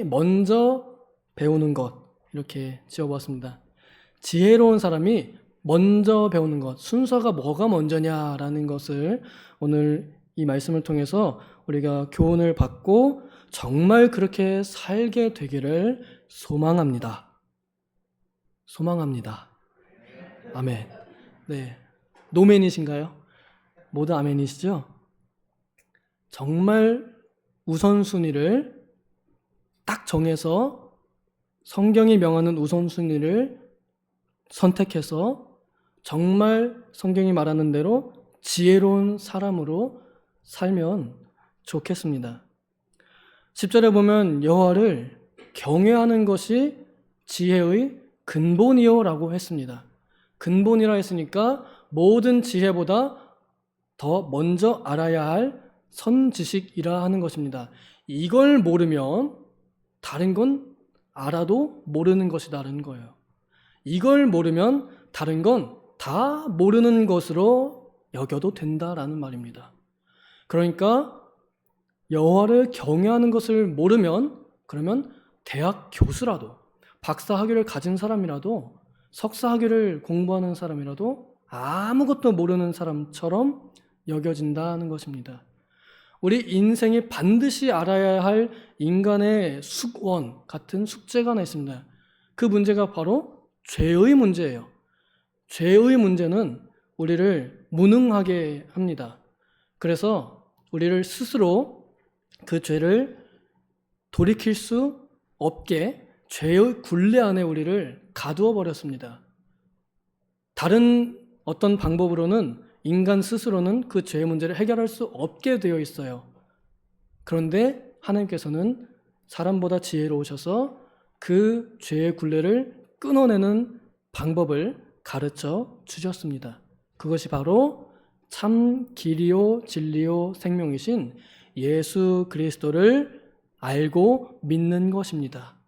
먼저 배우는 것, 이렇게 지어보았습니다. 지혜로운 사람이 먼저 배우는 것, 순서가 뭐가 먼저냐라는 것을 오늘 이 말씀을 통해서 우리가 교훈을 받고 정말 그렇게 살게 되기를 소망합니다. 소망합니다. 아멘. 네. 노맨이신가요? 모두 아멘이시죠? 정말 우선순위를 딱 정해서 성경이 명하는 우선순위를 선택해서 정말 성경이 말하는 대로 지혜로운 사람으로 살면 좋겠습니다. 10절에 보면 여호와를 경외하는 것이 지혜의 근본이요 라고 했습니다. 근본이라 했으니까 모든 지혜보다 더 먼저 알아야 할 선지식이라 하는 것입니다. 이걸 모르면 다른 건 알아도 모르는 것이 다른 거예요. 이걸 모르면 다른 건 다 모르는 것으로 여겨도 된다라는 말입니다. 그러니까 여호와를 경외하는 것을 모르면 그러면 대학 교수라도 박사 학위를 가진 사람이라도 석사 학위를 공부하는 사람이라도 아무것도 모르는 사람처럼 여겨진다는 것입니다. 우리 인생이 반드시 알아야 할 인간의 숙원 같은 숙제가 하나 있습니다. 그 문제가 바로 죄의 문제예요. 죄의 문제는 우리를 무능하게 합니다. 그래서 우리를 스스로 그 죄를 돌이킬 수 없게 죄의 굴레 안에 우리를 가두어 버렸습니다. 다른 어떤 방법으로는 인간 스스로는 그 죄의 문제를 해결할 수 없게 되어 있어요. 그런데 하나님께서는 사람보다 지혜로우셔서 그 죄의 굴레를 끊어내는 방법을 가르쳐 주셨습니다. 그것이 바로 참 길이요 진리요 생명이신 예수 그리스도를 알고 믿는 것입니다.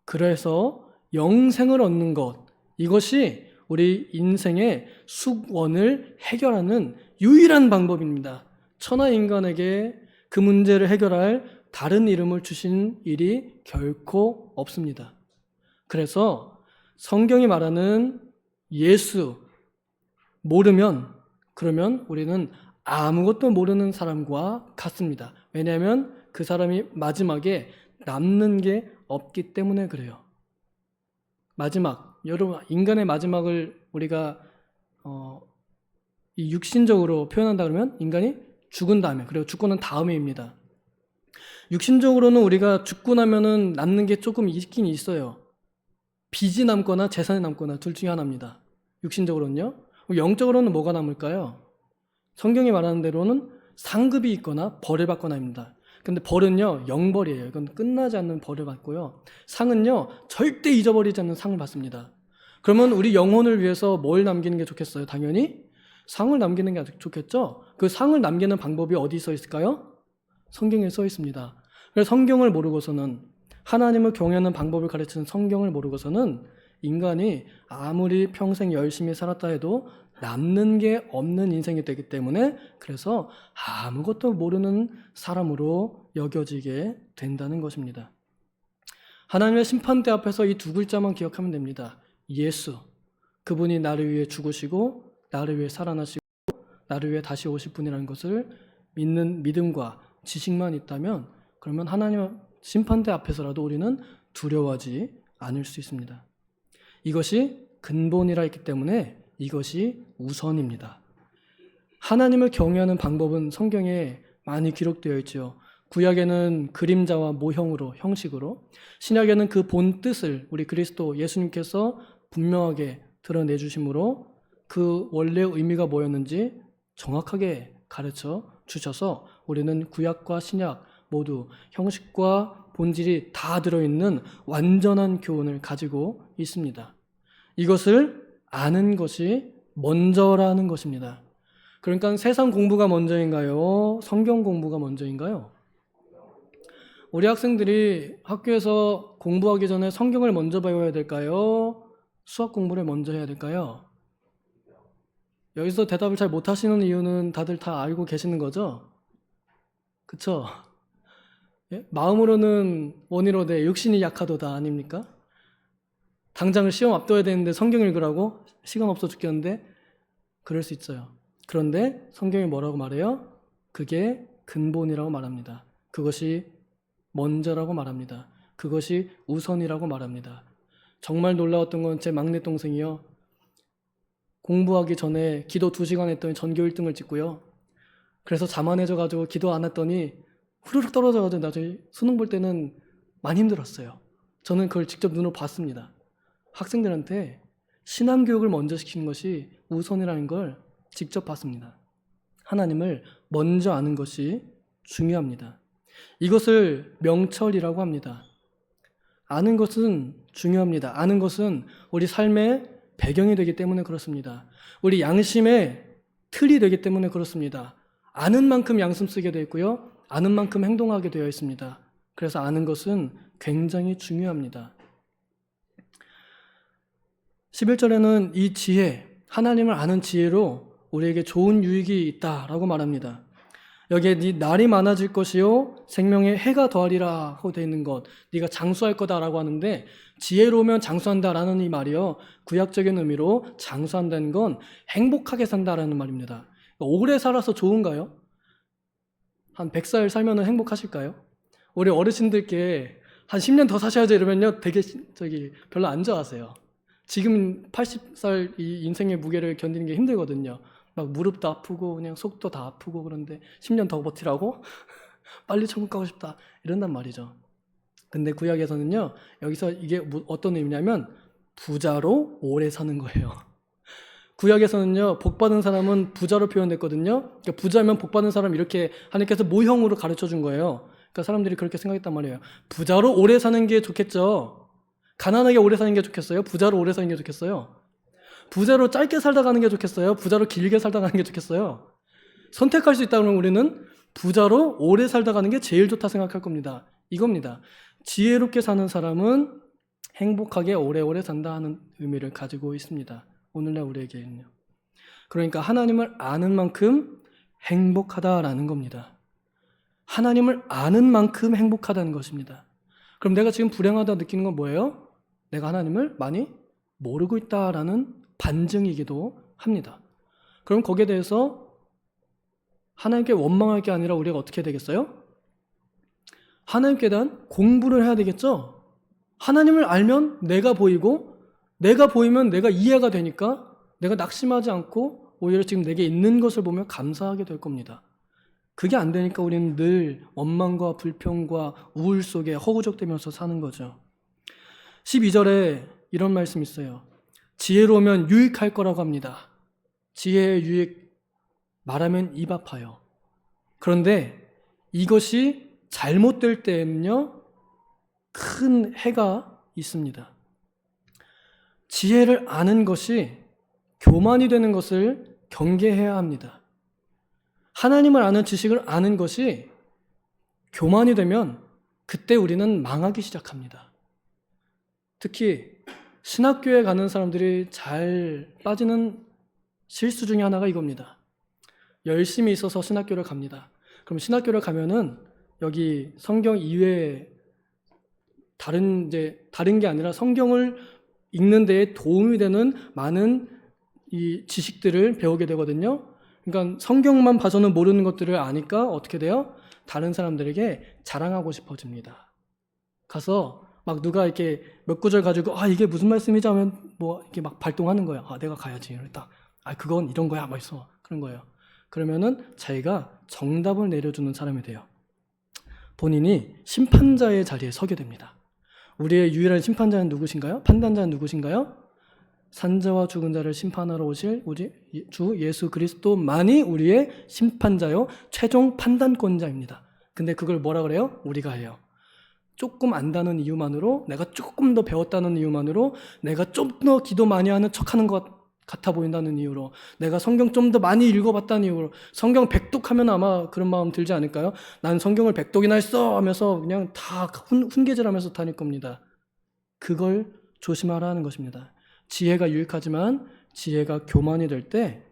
그래서 영생을 얻는 것, 이것이 우리 인생의 숙원을 해결하는 유일한 방법입니다. 천하 인간에게 그 문제를 해결할 다른 이름을 주신 일이 결코 없습니다. 그래서 성경이 말하는 예수 모르면 그러면 우리는 아무것도 모르는 사람과 같습니다. 왜냐하면 그 사람이 마지막에 남는 게 없기 때문에 그래요. 마지막, 여러분 인간의 마지막을 우리가 이 육신적으로 표현한다 그러면 인간이 죽은 다음에, 그리고 죽고 난 다음에입니다. 육신적으로는 우리가 죽고 나면은 남는 게 조금 있긴 있어요. 빚이 남거나 재산이 남거나 둘 중에 하나입니다. 육신적으로는요. 영적으로는 뭐가 남을까요? 성경이 말하는 대로는 상급이 있거나 벌을 받거나입니다. 근데 벌은요, 영벌이에요. 이건 끝나지 않는 벌을 받고요. 상은요, 절대 잊어버리지 않는 상을 받습니다. 그러면 우리 영혼을 위해서 뭘 남기는 게 좋겠어요? 당연히 상을 남기는 게 좋겠죠? 그 상을 남기는 방법이 어디 써 있을까요? 성경에 써 있습니다. 그래서 성경을 모르고서는, 하나님을 경외하는 방법을 가르치는 성경을 모르고서는 인간이 아무리 평생 열심히 살았다 해도 남는 게 없는 인생이 되기 때문에 그래서 아무것도 모르는 사람으로 여겨지게 된다는 것입니다. 하나님의 심판대 앞에서 이 두 글자만 기억하면 됩니다. 예수, 그분이 나를 위해 죽으시고 나를 위해 살아나시고 나를 위해 다시 오실 분이라는 것을 믿는 믿음과 지식만 있다면 그러면 하나님의 심판대 앞에서라도 우리는 두려워하지 않을 수 있습니다. 이것이 근본이라 했기 때문에 이것이 우선입니다. 하나님을 경외하는 방법은 성경에 많이 기록되어 있죠. 구약에는 그림자와 모형으로, 형식으로, 신약에는 그 본 뜻을 우리 그리스도 예수님께서 분명하게 드러내 주심으로 그 원래의 의미가 뭐였는지 정확하게 가르쳐 주셔서 우리는 구약과 신약 모두 형식과 본질이 다 들어있는 완전한 교훈을 가지고 있습니다. 이것을 아는 것이 먼저라는 것입니다. 그러니까 세상 공부가 먼저인가요? 성경 공부가 먼저인가요? 우리 학생들이 학교에서 공부하기 전에 성경을 먼저 배워야 될까요? 수학 공부를 먼저 해야 될까요? 여기서 대답을 잘 못하시는 이유는 다들 다 알고 계시는 거죠? 그쵸? 예? 마음으로는 원이로되 육신이 약하도다 아닙니까? 당장을 시험 앞둬야 되는데 성경 읽으라고? 시간 없어 죽겠는데? 그럴 수 있어요. 그런데 성경이 뭐라고 말해요? 그게 근본이라고 말합니다. 그것이 먼저라고 말합니다. 그것이 우선이라고 말합니다. 정말 놀라웠던 건 제 막내 동생이요. 공부하기 전에 기도 2시간 했더니 전교 1등을 찍고요. 그래서 자만해져가지고 기도 안 했더니 후루룩 떨어져가지고 나중에 수능 볼 때는 많이 힘들었어요. 저는 그걸 직접 눈으로 봤습니다. 학생들한테 신앙교육을 먼저 시키는 것이 우선이라는 걸 직접 봤습니다. 하나님을 먼저 아는 것이 중요합니다. 이것을 명철이라고 합니다. 아는 것은 중요합니다. 아는 것은 우리 삶의 배경이 되기 때문에 그렇습니다. 우리 양심의 틀이 되기 때문에 그렇습니다. 아는 만큼 양심 쓰게 되어 있고요. 아는 만큼 행동하게 되어 있습니다. 그래서 아는 것은 굉장히 중요합니다. 11절에는 이 지혜, 하나님을 아는 지혜로 우리에게 좋은 유익이 있다라고 말합니다. 여기에 네 날이 많아질 것이요 생명의 해가 더하리라 하고 되어 있는 것, 네가 장수할 거다라고 하는데 지혜로우면 장수한다라는 이 말이요 구약적인 의미로 장수한다는 건 행복하게 산다라는 말입니다. 오래 살아서 좋은가요? 한 100살 살면 행복하실까요? 우리 어르신들께 한 10년 더 사셔야지 이러면요 되게 별로 안 좋아하세요. 지금 80살 이 인생의 무게를 견디는 게 힘들거든요. 막 무릎도 아프고 그냥 속도 다 아프고 그런데 10년 더 버티라고? 빨리 천국 가고 싶다 이런단 말이죠. 근데 구약에서는요 여기서 이게 어떤 의미냐면 부자로 오래 사는 거예요. 구약에서는요 복받은 사람은 부자로 표현됐거든요. 그러니까 부자면 복받은 사람 이렇게 하나님께서 모형으로 가르쳐 준 거예요. 그러니까 사람들이 그렇게 생각했단 말이에요. 부자로 오래 사는 게 좋겠죠. 가난하게 오래 사는 게 좋겠어요? 부자로 오래 사는 게 좋겠어요? 부자로 짧게 살다 가는 게 좋겠어요? 부자로 길게 살다 가는 게 좋겠어요? 선택할 수 있다면 우리는 부자로 오래 살다 가는 게 제일 좋다 생각할 겁니다. 이겁니다. 지혜롭게 사는 사람은 행복하게 오래오래 산다 하는 의미를 가지고 있습니다. 오늘날 우리에게는요. 그러니까 하나님을 아는 만큼 행복하다라는 겁니다. 하나님을 아는 만큼 행복하다는 것입니다. 그럼 내가 지금 불행하다 느끼는 건 뭐예요? 내가 하나님을 많이 모르고 있다라는 반증이기도 합니다. 그럼 거기에 대해서 하나님께 원망할 게 아니라 우리가 어떻게 되겠어요? 하나님께 대한 공부를 해야 되겠죠? 하나님을 알면 내가 보이고 내가 보이면 내가 이해가 되니까 내가 낙심하지 않고 오히려 지금 내게 있는 것을 보며 감사하게 될 겁니다. 그게 안 되니까 우리는 늘 원망과 불평과 우울 속에 허우적대면서 사는 거죠. 12절에 이런 말씀이 있어요. 지혜로우면 유익할 거라고 합니다. 지혜의 유익 말하면 입 아파요. 그런데 이것이 잘못될 때에는요 큰 해가 있습니다. 지혜를 아는 것이 교만이 되는 것을 경계해야 합니다. 하나님을 아는 지식을 아는 것이 교만이 되면 그때 우리는 망하기 시작합니다. 특히 신학교에 가는 사람들이 잘 빠지는 실수 중에 하나가 이겁니다. 열심히 있어서 신학교를 갑니다. 그럼 신학교를 가면은 여기 성경 이외에 다른 게 아니라 성경을 읽는 데에 도움이 되는 많은 이 지식들을 배우게 되거든요. 그러니까 성경만 봐서는 모르는 것들을 아니까 어떻게 돼요? 다른 사람들에게 자랑하고 싶어집니다. 가서 막 누가 이렇게 몇 구절 가지고 이게 무슨 말씀이지 하면 뭐 이렇게 막 발동하는 거예요. 내가 가야지. 이랬다. 그건 이런 거야. 막 있어. 그런 거예요. 그러면은 자기가 정답을 내려주는 사람이 돼요. 본인이 심판자의 자리에 서게 됩니다. 우리의 유일한 심판자는 누구신가요? 판단자는 누구신가요? 산자와 죽은 자를 심판하러 오실 우리 주 예수 그리스도만이 우리의 심판자요 최종 판단권자입니다. 근데 그걸 뭐라 그래요? 우리가 해요. 조금 안다는 이유만으로, 내가 조금 더 배웠다는 이유만으로, 내가 좀 더 기도 많이 하는 척하는 것 같아 보인다는 이유로, 내가 성경 좀 더 많이 읽어봤다는 이유로, 성경 백독하면 아마 그런 마음 들지 않을까요? 난 성경을 백독이나 했어 하면서 그냥 다 훈계질하면서 다닐 겁니다. 그걸 조심하라는 것입니다. 지혜가 유익하지만 지혜가 교만이 될 때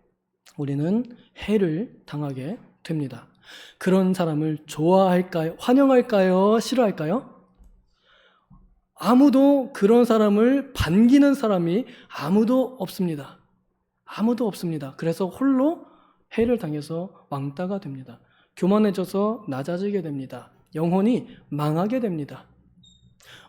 우리는 해를 당하게 됩니다. 그런 사람을 좋아할까요? 환영할까요? 싫어할까요? 아무도 그런 사람을 반기는 사람이 아무도 없습니다. 아무도 없습니다. 그래서 홀로 해를 당해서 왕따가 됩니다. 교만해져서 낮아지게 됩니다. 영혼이 망하게 됩니다.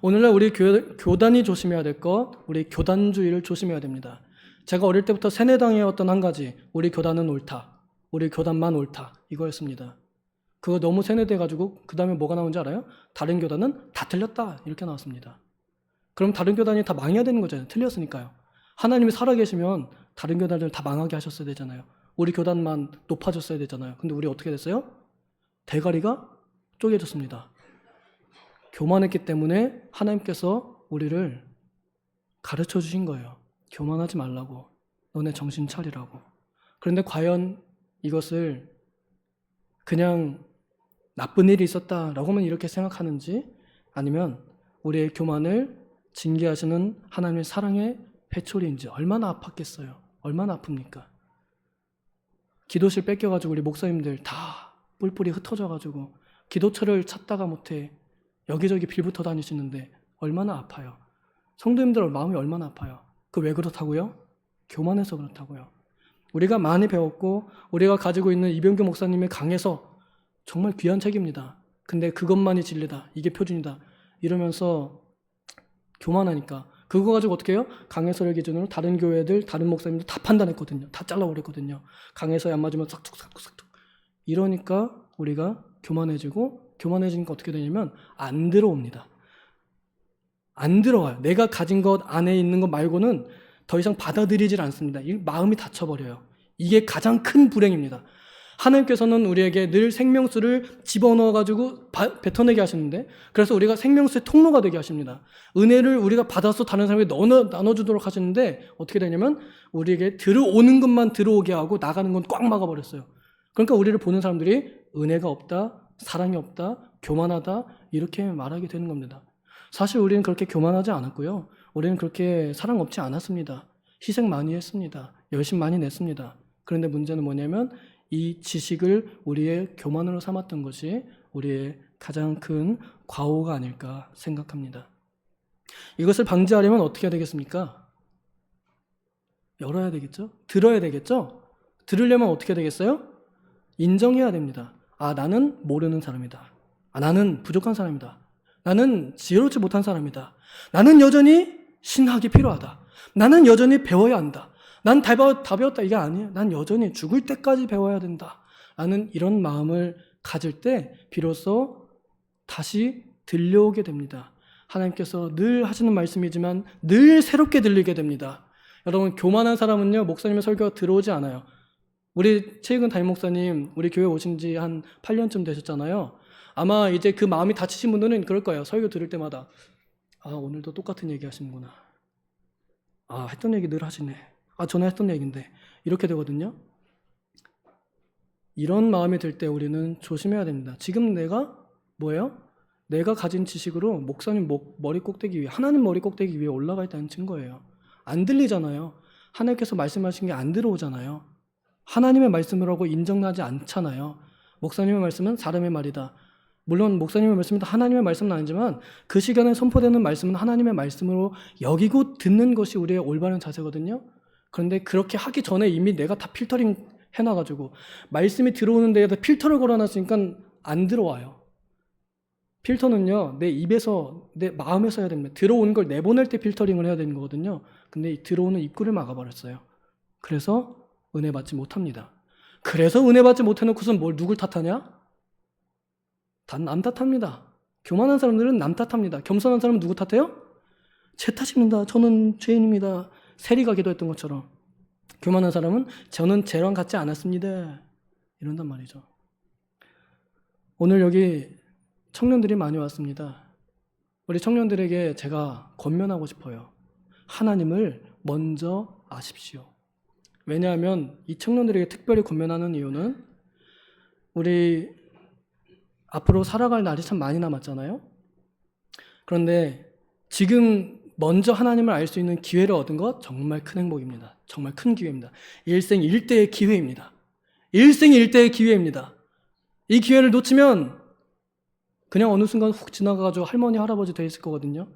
오늘날 우리 교단이 조심해야 될 것, 우리 교단주의를 조심해야 됩니다. 제가 어릴 때부터 세뇌당해왔던 한 가지, 우리 교단은 옳다, 우리 교단만 옳다, 이거였습니다. 그거 너무 세뇌돼가지고 그 다음에 뭐가 나온지 알아요? 다른 교단은 다 틀렸다, 이렇게 나왔습니다. 그럼 다른 교단이 다 망해야 되는 거잖아요. 틀렸으니까요. 하나님이 살아계시면 다른 교단을 다 망하게 하셨어야 되잖아요. 우리 교단만 높아졌어야 되잖아요. 근데 우리 어떻게 됐어요? 대가리가 쪼개졌습니다. 교만했기 때문에 하나님께서 우리를 가르쳐 주신 거예요. 교만하지 말라고. 너네 정신 차리라고. 그런데 과연 이것을 그냥 나쁜 일이 있었다라고만 이렇게 생각하는지, 아니면 우리의 교만을 징계하시는 하나님의 사랑의 회초리인지 얼마나 아팠겠어요. 얼마나 아픕니까? 기도실 뺏겨가지고 우리 목사님들 다 뿔뿔이 흩어져가지고 기도처를 찾다가 못해 여기저기 빌붙어 다니시는데 얼마나 아파요. 성도님들 마음이 얼마나 아파요. 그 왜 그렇다고요? 교만해서 그렇다고요. 우리가 많이 배웠고 우리가 가지고 있는 이병규 목사님의 강해서 정말 귀한 책입니다. 근데 그것만이 진리다, 이게 표준이다 이러면서 교만하니까 그거 가지고 어떻게 해요? 강해서를 기준으로 다른 교회들, 다른 목사님들 다 판단했거든요. 다 잘라버렸거든요. 강해서에 안 맞으면 싹둑 이러니까 우리가 교만해지니까 어떻게 되냐면 안 들어옵니다. 안 들어와요. 내가 가진 것 안에 있는 것 말고는 더 이상 받아들이질 않습니다. 이 마음이 닫혀버려요. 이게 가장 큰 불행입니다. 하나님께서는 우리에게 늘 생명수를 집어넣어가지고 뱉어내게 하시는데, 그래서 우리가 생명수의 통로가 되게 하십니다. 은혜를 우리가 받아서 다른 사람에게 나눠주도록 하시는데 어떻게 되냐면 우리에게 들어오는 것만 들어오게 하고 나가는 건 꽉 막아버렸어요. 그러니까 우리를 보는 사람들이 은혜가 없다, 사랑이 없다, 교만하다 이렇게 말하게 되는 겁니다. 사실 우리는 그렇게 교만하지 않았고요. 우리는 그렇게 사랑 없지 않았습니다. 희생 많이 했습니다. 열심 많이 냈습니다. 그런데 문제는 뭐냐면 이 지식을 우리의 교만으로 삼았던 것이 우리의 가장 큰 과오가 아닐까 생각합니다. 이것을 방지하려면 어떻게 해야 되겠습니까? 열어야 되겠죠? 들어야 되겠죠? 들으려면 어떻게 되겠어요? 인정해야 됩니다. 아, 나는 모르는 사람이다. 아, 나는 부족한 사람이다. 나는 지혜롭지 못한 사람이다. 나는 여전히 신학이 필요하다. 나는 여전히 배워야 한다. 난 다 배웠다 이게 아니에요. 난 여전히 죽을 때까지 배워야 된다. 라는 이런 마음을 가질 때 비로소 다시 들려오게 됩니다. 하나님께서 늘 하시는 말씀이지만 늘 새롭게 들리게 됩니다. 여러분, 교만한 사람은요, 목사님의 설교가 들어오지 않아요. 우리 최익은 담임 목사님, 우리 교회 오신 지 한 8년쯤 되셨잖아요. 아마 이제 그 마음이 다치신 분들은 그럴 거예요. 설교 들을 때마다. 아, 오늘도 똑같은 얘기 하시는구나. 아, 했던 얘기 늘 하시네. 아, 전에 했던 얘기인데. 이렇게 되거든요. 이런 마음이 들 때 우리는 조심해야 됩니다. 지금 내가 뭐예요? 내가 가진 지식으로 목사님 머리 꼭대기 위에, 하나님 머리 꼭대기 위에 올라가 있다는 증거예요. 안 들리잖아요. 하나님께서 말씀하신 게 안 들어오잖아요. 하나님의 말씀이라고 인정하지 않잖아요. 목사님의 말씀은 사람의 말이다. 물론 목사님의 말씀이 하나님의 말씀은 아니지만 그 시간에 선포되는 말씀은 하나님의 말씀으로 여기고 듣는 것이 우리의 올바른 자세거든요. 그런데 그렇게 하기 전에 이미 내가 다 필터링 해놔가지고 말씀이 들어오는 데에다 필터를 걸어놨으니까 안 들어와요. 필터는요, 내 입에서, 내 마음에서 해야 됩니다. 들어오는 걸 내보낼 때 필터링을 해야 되는 거거든요. 근데 이 들어오는 입구를 막아버렸어요. 그래서 은혜 받지 못합니다. 그래서 은혜 받지 못해놓고선 누굴 탓하냐? 다 남 탓합니다. 교만한 사람들은 남 탓합니다. 겸손한 사람은 누구 탓해요? 제 탓입니다. 저는 죄인입니다. 세리가 기도했던 것처럼. 교만한 사람은 저는 죄랑 같지 않았습니다. 이런단 말이죠. 오늘 여기 청년들이 많이 왔습니다. 우리 청년들에게 제가 권면하고 싶어요. 하나님을 먼저 아십시오. 왜냐하면 이 청년들에게 특별히 권면하는 이유는 우리 앞으로 살아갈 날이 참 많이 남았잖아요. 그런데 지금 먼저 하나님을 알 수 있는 기회를 얻은 것 정말 큰 행복입니다. 정말 큰 기회입니다. 일생일대의 기회입니다. 일생일대의 기회입니다. 이 기회를 놓치면 그냥 어느 순간 훅 지나가가지고 할머니, 할아버지 돼 있을 거거든요.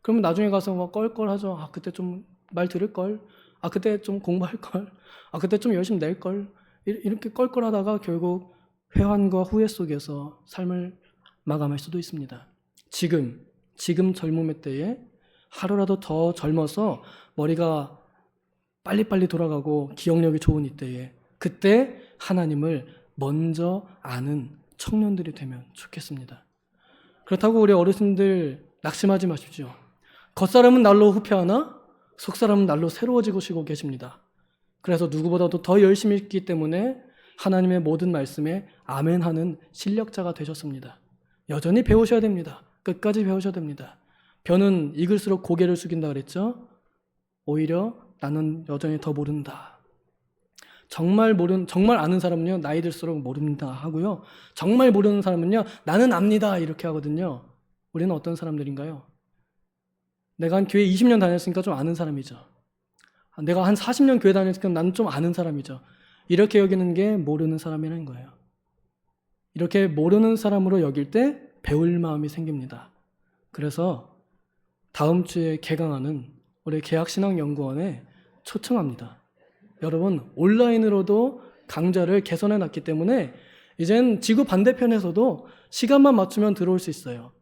그러면 나중에 가서 막 껄껄하죠. 아, 그때 좀 말 들을걸. 아, 그때 좀 공부할걸. 아, 그때 좀 열심히 낼걸. 이렇게 껄껄하다가 결국 회한과 후회 속에서 삶을 마감할 수도 있습니다. 지금 젊음의 때에 하루라도 더 젊어서 머리가 빨리빨리 돌아가고 기억력이 좋은 이때에 그때 하나님을 먼저 아는 청년들이 되면 좋겠습니다. 그렇다고 우리 어르신들 낙심하지 마십시오. 겉사람은 날로 후퇴하나 속사람은 날로 새로워지고 계십니다. 그래서 누구보다도 더 열심히 있기 때문에 하나님의 모든 말씀에 아멘하는 실력자가 되셨습니다. 여전히 배우셔야 됩니다. 끝까지 배우셔야 됩니다. 벼는 익을수록 고개를 숙인다 그랬죠? 오히려 나는 여전히 더 모른다. 정말 아는 사람은요, 나이 들수록 모른다 하고요. 정말 모르는 사람은요, 나는 압니다. 이렇게 하거든요. 우리는 어떤 사람들인가요? 내가 한 교회 20년 다녔으니까 좀 아는 사람이죠. 내가 한 40년 교회 다녔으니까 나는 좀 아는 사람이죠. 이렇게 여기는 게 모르는 사람이라는 거예요. 이렇게 모르는 사람으로 여길 때 배울 마음이 생깁니다. 그래서 다음 주에 개강하는 우리 계약신학연구원에 초청합니다. 여러분, 온라인으로도 강좌를 개선해 놨기 때문에 이젠 지구 반대편에서도 시간만 맞추면 들어올 수 있어요.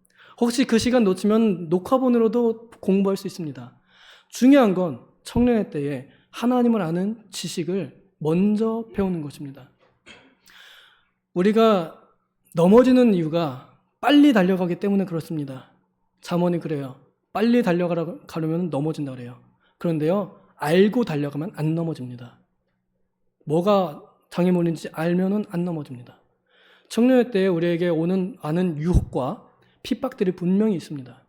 혹시 그 시간 놓치면 녹화본으로도 공부할 수 있습니다. 중요한 건 청년의 때에 하나님을 아는 지식을 먼저 배우는 것입니다. 우리가 넘어지는 이유가 빨리 달려가기 때문에 그렇습니다. 잠언이 그래요. 빨리 달려가려면 넘어진다 그래요. 그런데요, 알고 달려가면 안 넘어집니다. 뭐가 장애물인지 알면은 안 넘어집니다. 청년의 때에 우리에게 아는 유혹과 핍박들이 분명히 있습니다.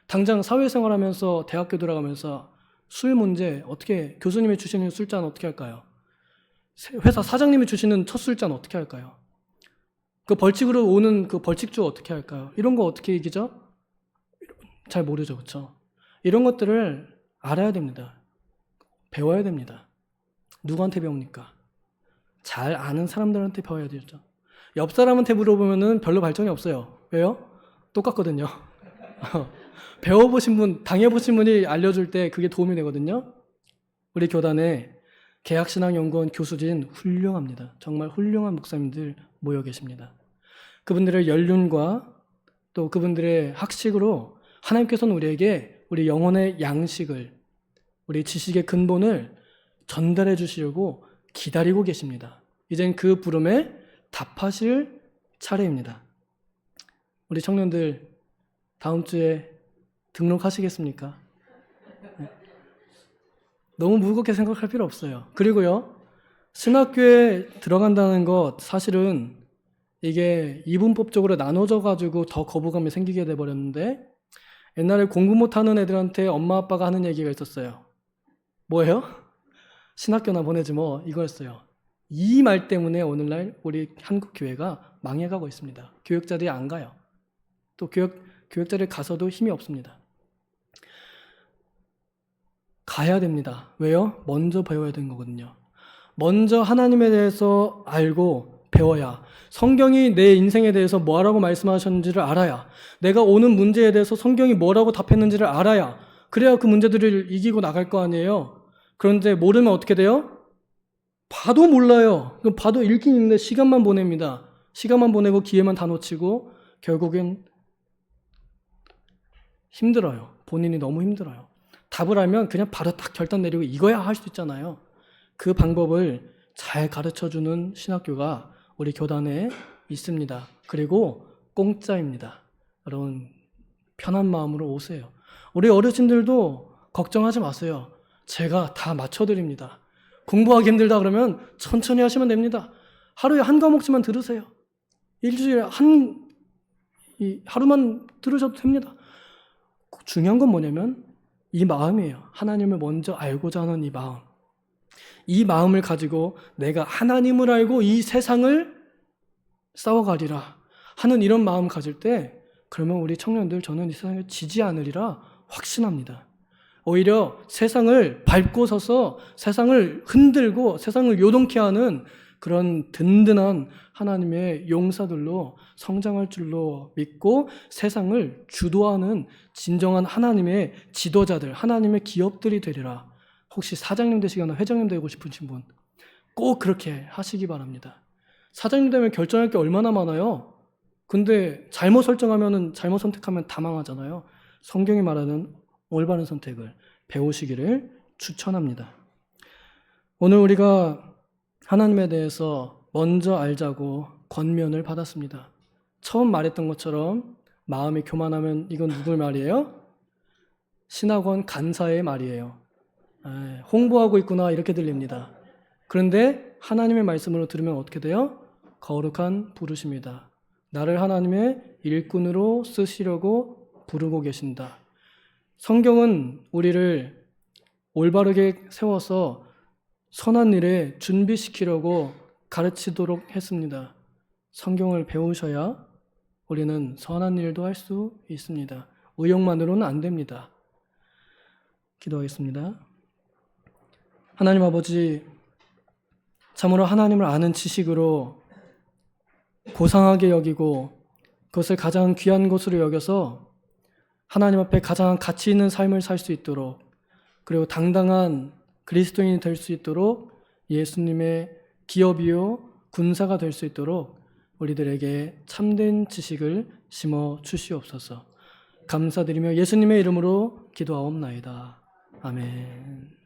당장 사회생활하면서 대학교 들어가면서 술 문제 어떻게, 교수님이 주시는 술잔 어떻게 할까요? 회사 사장님이 주시는 첫 술잔 어떻게 할까요? 그 벌칙으로 오는 그 벌칙주 어떻게 할까요? 이런 거 어떻게 이기죠? 잘 모르죠, 그렇죠? 이런 것들을 알아야 됩니다. 배워야 됩니다. 누구한테 배웁니까? 잘 아는 사람들한테 배워야 되죠. 옆 사람한테 물어보면은 별로 발전이 없어요. 왜요? 똑같거든요. 배워보신 분, 당해보신 분이 알려줄 때 그게 도움이 되거든요. 우리 교단에 계약신학연구원 교수진 훌륭합니다. 정말 훌륭한 목사님들 모여 계십니다. 그분들의 연륜과 또 그분들의 학식으로 하나님께서는 우리에게 우리 영혼의 양식을, 우리 지식의 근본을 전달해 주시려고 기다리고 계십니다. 이젠 그 부름에 답하실 차례입니다. 우리 청년들 다음 주에 등록하시겠습니까? 너무 무겁게 생각할 필요 없어요. 그리고요, 신학교에 들어간다는 것 사실은 이게 이분법적으로 나눠져 가지고 더 거부감이 생기게 돼버렸는데, 옛날에 공부 못하는 애들한테 엄마 아빠가 하는 얘기가 있었어요. 뭐예요? 신학교나 보내지 뭐, 이거였어요. 이 말 때문에 오늘날 우리 한국 교회가 망해가고 있습니다. 교육자들이 안 가요. 또 교육자들 가서도 힘이 없습니다. 가야 됩니다. 왜요? 먼저 배워야 되는 거거든요. 먼저 하나님에 대해서 알고 배워야, 성경이 내 인생에 대해서 뭐라고 말씀하셨는지를 알아야, 내가 오는 문제에 대해서 성경이 뭐라고 답했는지를 알아야, 그래야 그 문제들을 이기고 나갈 거 아니에요. 그런데 모르면 어떻게 돼요? 봐도 몰라요. 그럼 봐도 읽긴 읽는데 시간만 보냅니다. 시간만 보내고 기회만 다 놓치고 결국엔 힘들어요. 본인이 너무 힘들어요. 답을 알면 그냥 바로 딱 결단 내리고 이거야 할 수 있잖아요. 그 방법을 잘 가르쳐주는 신학교가 우리 교단에 있습니다. 그리고 공짜입니다. 여러분 편한 마음으로 오세요. 우리 어르신들도 걱정하지 마세요. 제가 다 맞춰드립니다. 공부하기 힘들다 그러면 천천히 하시면 됩니다. 하루에 한 과목씩만 들으세요. 일주일에 하루만 들으셔도 됩니다. 중요한 건 뭐냐면 이 마음이에요. 하나님을 먼저 알고자 하는 이 마음. 이 마음을 가지고 내가 하나님을 알고 이 세상을 싸워가리라 하는 이런 마음 가질 때, 그러면 우리 청년들, 저는 이 세상에 지지 않으리라 확신합니다. 오히려 세상을 밟고 서서 세상을 흔들고 세상을 요동케 하는 그런 든든한 하나님의 용사들로 성장할 줄로 믿고 세상을 주도하는 진정한 하나님의 지도자들, 하나님의 기업들이 되리라. 혹시 사장님 되시거나 회장님 되고 싶으신 분 꼭 그렇게 하시기 바랍니다. 사장님 되면 결정할 게 얼마나 많아요. 근데 잘못 설정하면, 잘못 선택하면 다 망하잖아요. 성경이 말하는 올바른 선택을 배우시기를 추천합니다. 오늘 우리가 하나님에 대해서 먼저 알자고 권면을 받았습니다. 처음 말했던 것처럼 마음이 교만하면 이건 누굴 말이에요? 신학원 간사의 말이에요. 홍보하고 있구나 이렇게 들립니다. 그런데 하나님의 말씀으로 들으면 어떻게 돼요? 거룩한 부르심이다. 나를 하나님의 일꾼으로 쓰시려고 부르고 계신다. 성경은 우리를 올바르게 세워서 선한 일에 준비시키려고 가르치도록 했습니다. 성경을 배우셔야 우리는 선한 일도 할 수 있습니다. 의욕만으로는 안 됩니다. 기도하겠습니다. 하나님 아버지, 참으로 하나님을 아는 지식으로 고상하게 여기고 그것을 가장 귀한 것으로 여겨서 하나님 앞에 가장 가치 있는 삶을 살 수 있도록, 그리고 당당한 그리스도인이 될 수 있도록 예수님의 기업이요 군사가 될 수 있도록 우리들에게 참된 지식을 심어 주시옵소서. 감사드리며 예수님의 이름으로 기도하옵나이다. 아멘.